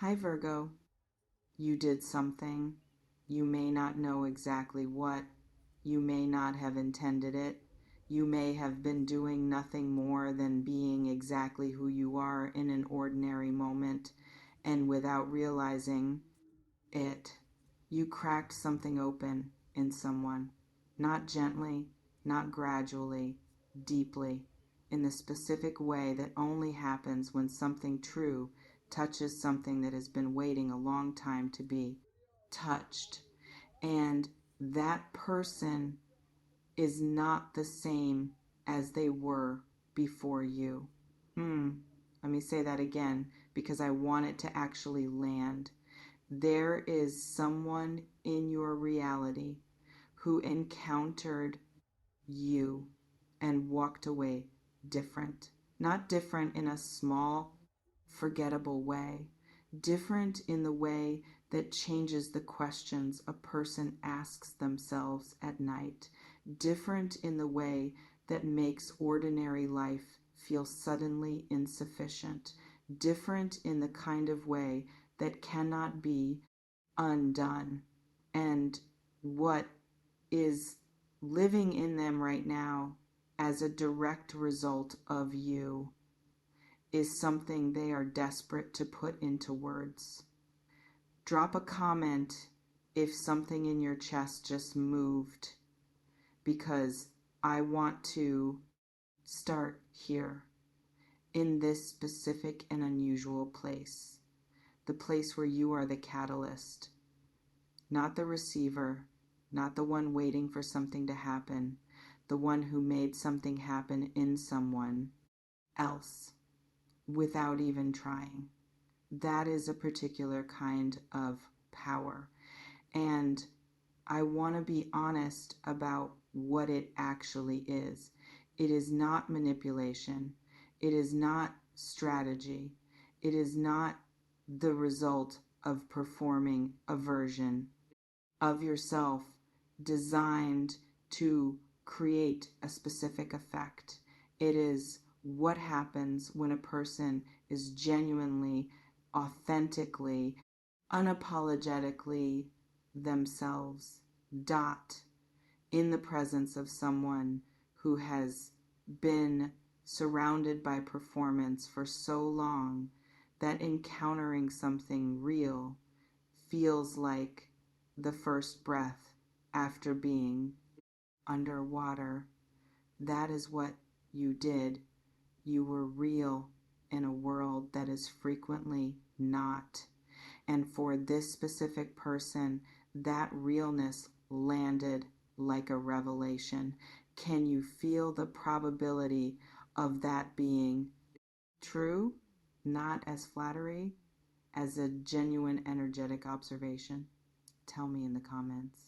Hi Virgo, you did something. You may not know exactly what. You may not have intended it. You may have been doing nothing more than being exactly who you are in an ordinary moment, and without realizing it, you cracked something open in someone. Not gently, not gradually, deeply, in the specific way that only happens when something true touches something that has been waiting a long time to be touched. And that person is not the same as they were before you. Let me say that again because I want it to actually land. There is someone in your reality who encountered you and walked away different. Not different in a small, forgettable way, different in the way that changes the questions a person asks themselves at night, different in the way that makes ordinary life feel suddenly insufficient, different in the kind of way that cannot be undone. And what is living in them right now as a direct result of you is something they are desperate to put into words. Drop a comment if something in your chest just moved, because I want to start here in this specific and unusual place, the place where you are the catalyst, not the receiver, not the one waiting for something to happen, the one who made something happen in someone else without even trying. That is a particular kind of power. And I want to be honest about what it actually is. It is not manipulation. It is not strategy. It is not the result of performing a version of yourself designed to create a specific effect. It is what happens when a person is genuinely, authentically, unapologetically themselves, in the presence of someone who has been surrounded by performance for so long that encountering something real feels like the first breath after being underwater. That is what you did. You were real in a world that is frequently not. And for this specific person, that realness landed like a revelation. Can you feel the probability of that being true? Not as flattery, as a genuine energetic observation? Tell me in the comments.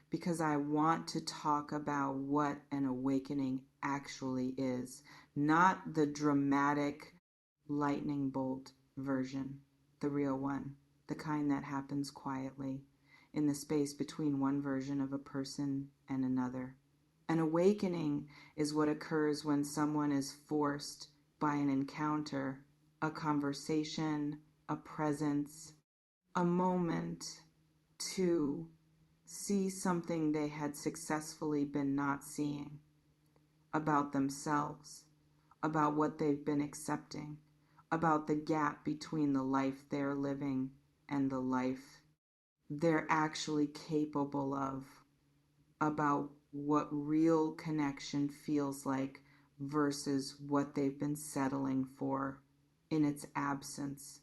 Because I want to talk about what an awakening actually is, not the dramatic lightning bolt version, the real one, the kind that happens quietly in the space between one version of a person and another. An awakening is what occurs when someone is forced by an encounter, a conversation, a presence, a moment to see something they had successfully been not seeing about themselves, about what they've been accepting, about the gap between the life they're living and the life they're actually capable of, about what real connection feels like versus what they've been settling for in its absence.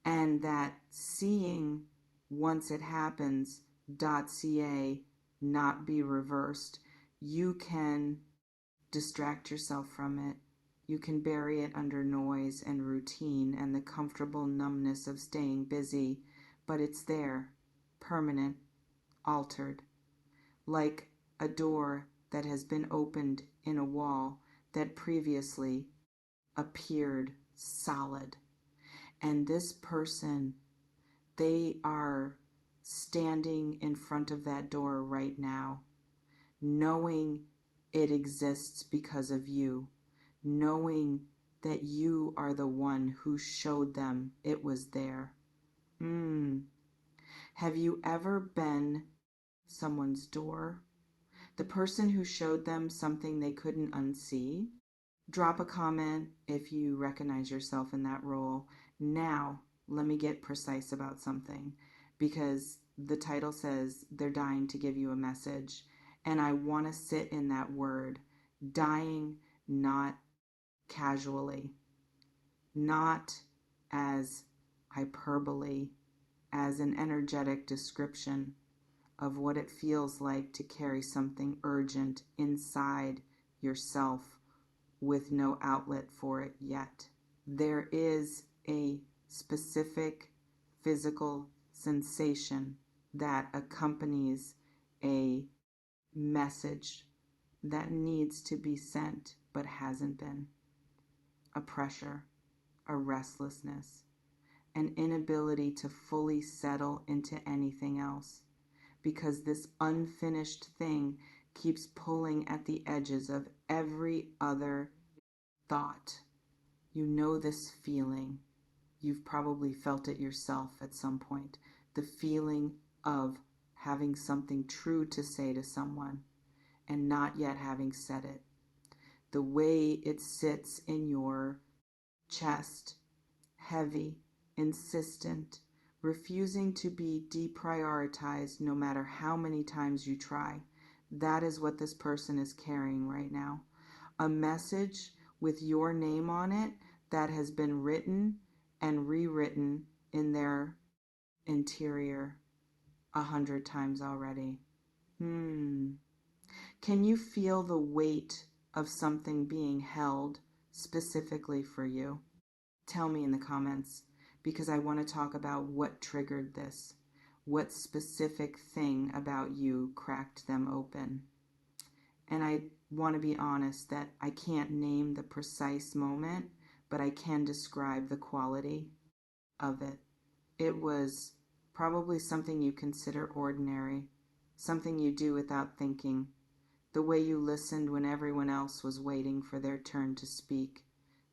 And that seeing once it happens .ca not be reversed. You can distract yourself from it. You can bury it under noise and routine and the comfortable numbness of staying busy, but it's there, permanent, altered, like a door that has been opened in a wall that previously appeared solid. And this person, they are standing in front of that door right now, knowing it exists because of you, knowing that you are the one who showed them it was there. Have you ever been someone's door? The person who showed them something they couldn't unsee? Drop a comment if you recognize yourself in that role. Now, let me get precise about something, because the title says they're dying to give you a message, and I want to sit in that word, dying, not casually, not as hyperbole, as an energetic description of what it feels like to carry something urgent inside yourself with no outlet for it yet. There is a specific physical sensation that accompanies a message that needs to be sent but hasn't been. A pressure, a restlessness, an inability to fully settle into anything else, because this unfinished thing keeps pulling at the edges of every other thought. You know this feeling. You've probably felt it yourself at some point. The feeling of having something true to say to someone and not yet having said it. The way it sits in your chest, heavy, insistent, refusing to be deprioritized no matter how many times you try. That is what this person is carrying right now. A message with your name on it that has been written and rewritten in their interior 100 times already. Can you feel the weight of something being held specifically for you? Tell me in the comments, because I want to talk about what triggered this. What specific thing about you cracked them open? And I want to be honest that I can't name the precise moment, but I can describe the quality of it. It was probably something you consider ordinary, something you do without thinking, the way you listened when everyone else was waiting for their turn to speak,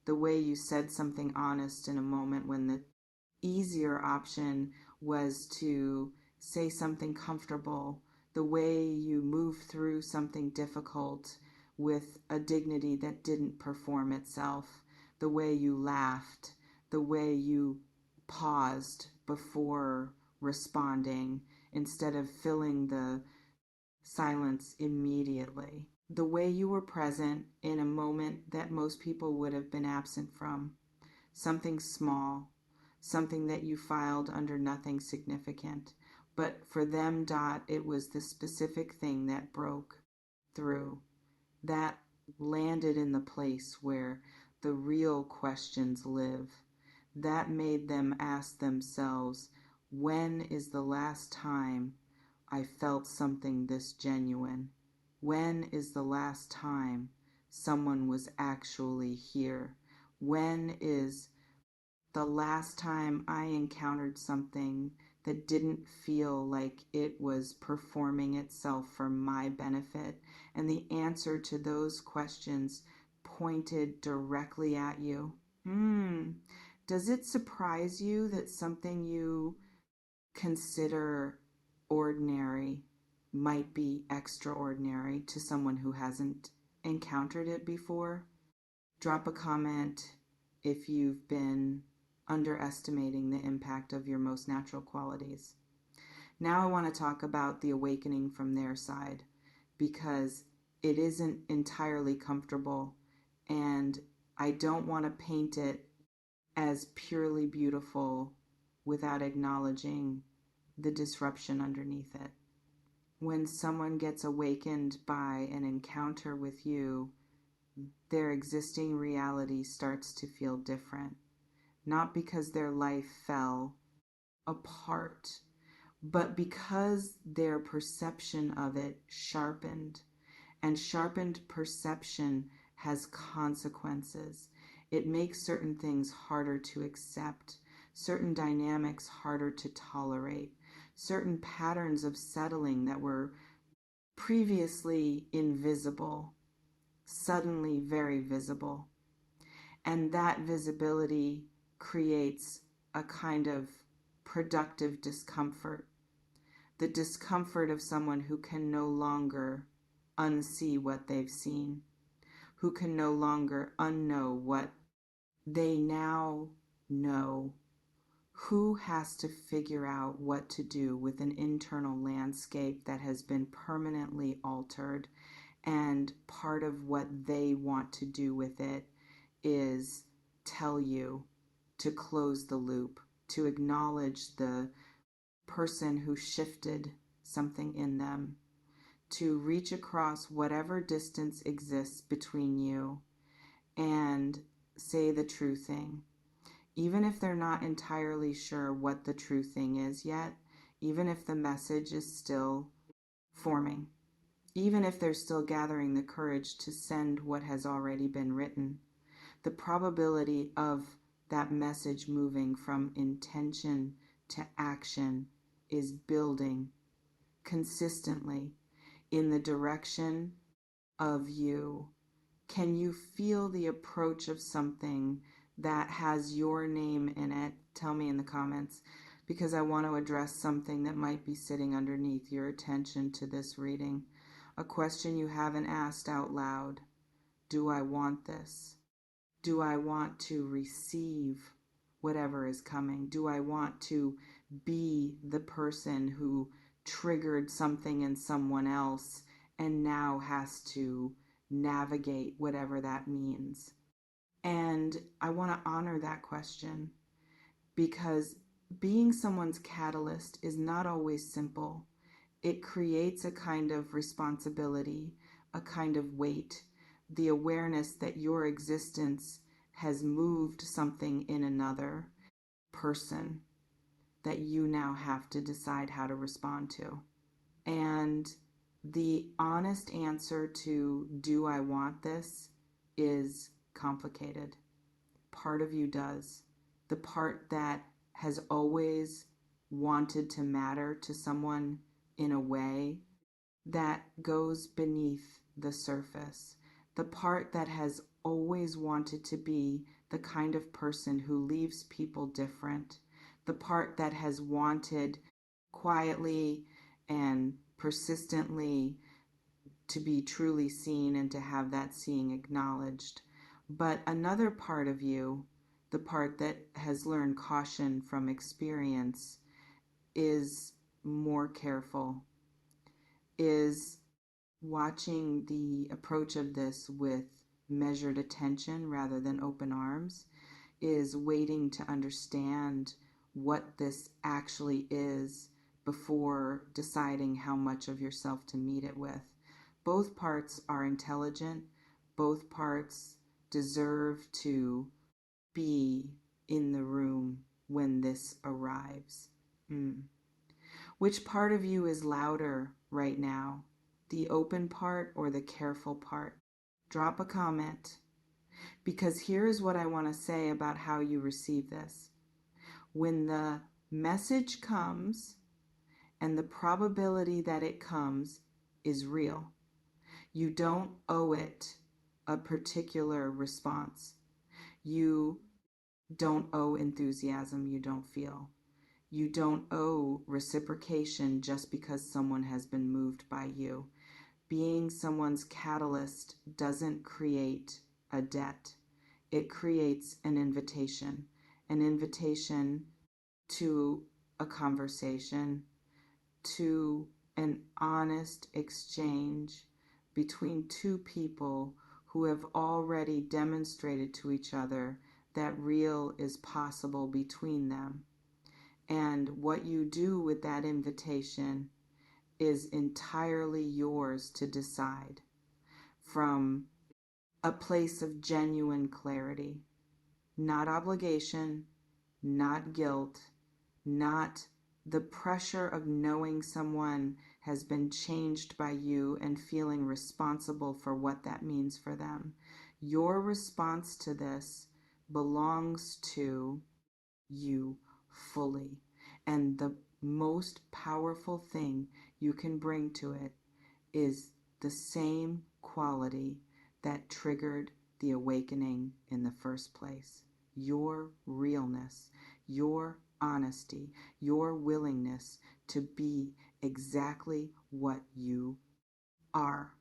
the way you said something honest in a moment when the easier option was to say something comfortable, the way you moved through something difficult with a dignity that didn't perform itself, the way you laughed, the way you paused before responding instead of filling the silence immediately, the way you were present in a moment that most people would have been absent from, something small, something that you filed under nothing significant. But for them, it was the specific thing that broke through, that landed in the place where the real questions live, that made them ask themselves, when is the last time I felt something this genuine? When is the last time someone was actually here? When is the last time I encountered something that didn't feel like it was performing itself for my benefit? And the answer to those questions pointed directly at you. Does it surprise you that something you consider ordinary might be extraordinary to someone who hasn't encountered it before? Drop a comment if you've been underestimating the impact of your most natural qualities. Now I want to talk about the awakening from their side, because it isn't entirely comfortable, and I don't want to paint it as purely beautiful without acknowledging the disruption underneath it. When someone gets awakened by an encounter with you, their existing reality starts to feel different. Not because their life fell apart, but because their perception of it sharpened. And sharpened perception has consequences. It makes certain things harder to accept, certain dynamics harder to tolerate, certain patterns of settling that were previously invisible, suddenly very visible. And that visibility creates a kind of productive discomfort, the discomfort of someone who can no longer unsee what they've seen, who can no longer unknow what they now know, who has to figure out what to do with an internal landscape that has been permanently altered. And part of what they want to do with it is tell you to close the loop, to acknowledge the person who shifted something in them, to reach across whatever distance exists between you and say the true thing. Even if they're not entirely sure what the true thing is yet, even if the message is still forming, even if they're still gathering the courage to send what has already been written, the probability of that message moving from intention to action is building consistently in the direction of you. Can you feel the approach of something that has your name in it? Tell me in the comments, because I want to address something that might be sitting underneath your attention to this reading. A question you haven't asked out loud. Do I want this? Do I want to receive whatever is coming? Do I want to be the person who triggered something in someone else and now has to navigate whatever that means? And I want to honor that question, because being someone's catalyst is not always simple. It creates a kind of responsibility, a kind of weight, the awareness that your existence has moved something in another person that you now have to decide how to respond to. And the honest answer to, do I want this, is complicated. Part of you does. The part that has always wanted to matter to someone in a way that goes beneath the surface. The part that has always wanted to be the kind of person who leaves people different. The part that has wanted quietly and persistently to be truly seen and to have that seeing acknowledged. But another part of you, the part that has learned caution from experience, is more careful, is watching the approach of this with measured attention rather than open arms, is waiting to understand what this actually is before deciding how much of yourself to meet it with. Both parts are intelligent. Both parts deserve to be in the room when this arrives. Which part of you is louder right now? The open part or the careful part? Drop a comment, because here is what I want to say about how you receive this. When the message comes, and the probability that it comes is real, you don't owe it a particular response. You don't owe enthusiasm you don't feel. You don't owe reciprocation just because someone has been moved by you. Being someone's catalyst doesn't create a debt. It creates an invitation to a conversation, to an honest exchange between two people who have already demonstrated to each other that real is possible between them. And what you do with that invitation is entirely yours to decide, from a place of genuine clarity, not obligation, not guilt, not the pressure of knowing someone has been changed by you and feeling responsible for what that means for them. Your response to this belongs to you fully. And the most powerful thing you can bring to it is the same quality that triggered the awakening in the first place. Your realness, your honesty, your willingness to be exactly what you are,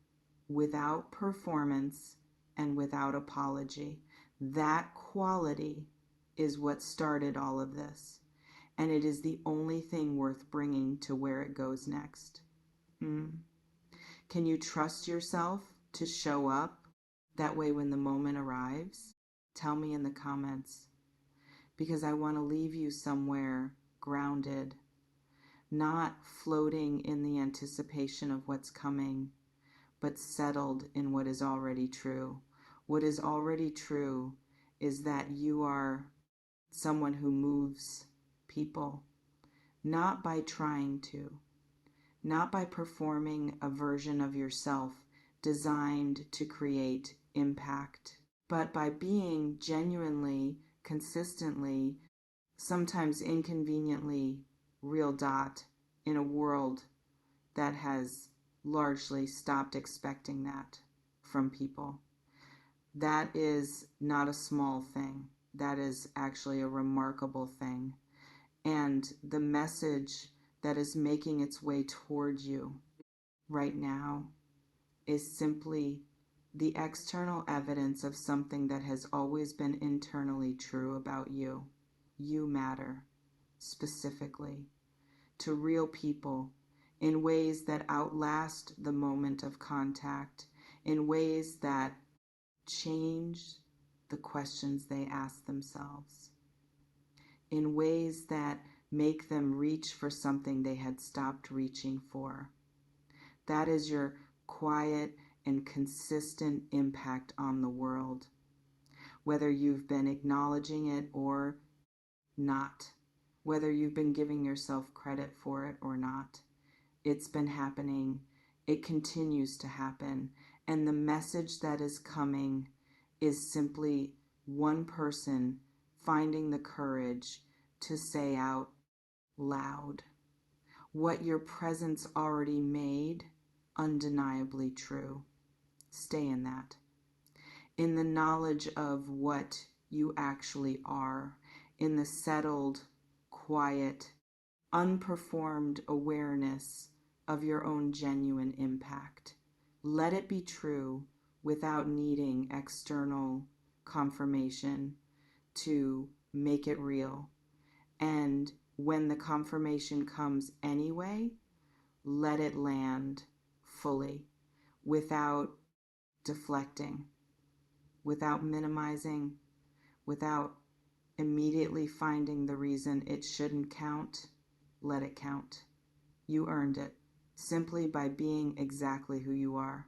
without performance and without apology. That quality is what started all of this, and it is the only thing worth bringing to where it goes next. Can you trust yourself to show up that way when the moment arrives? Tell me in the comments, because I want to leave you somewhere grounded, not floating in the anticipation of what's coming, but settled in what is already true. What is already true is that you are someone who moves people, not by trying to, not by performing a version of yourself designed to create impact, but by being genuinely, consistently, sometimes inconveniently real dot in a world that has largely stopped expecting that from people. That is not a small thing. That is actually a remarkable thing. And the message that is making its way toward you right now is simply the external evidence of something that has always been internally true about you. You matter, specifically, to real people in ways that outlast the moment of contact, in ways that change the questions they ask themselves, in ways that make them reach for something they had stopped reaching for. That is your quiet and consistent impact on the world, whether you've been acknowledging it or not, whether you've been giving yourself credit for it or not. It's been happening. It continues to happen. And the message that is coming is simply one person finding the courage to say out loud what your presence already made undeniably true. Stay in that. In the knowledge of what you actually are, in the settled, quiet, unperformed awareness of your own genuine impact. Let it be true without needing external confirmation to make it real. And when the confirmation comes anyway, let it land fully, without deflecting, without minimizing, without immediately finding the reason it shouldn't count. Let it count. You earned it simply by being exactly who you are.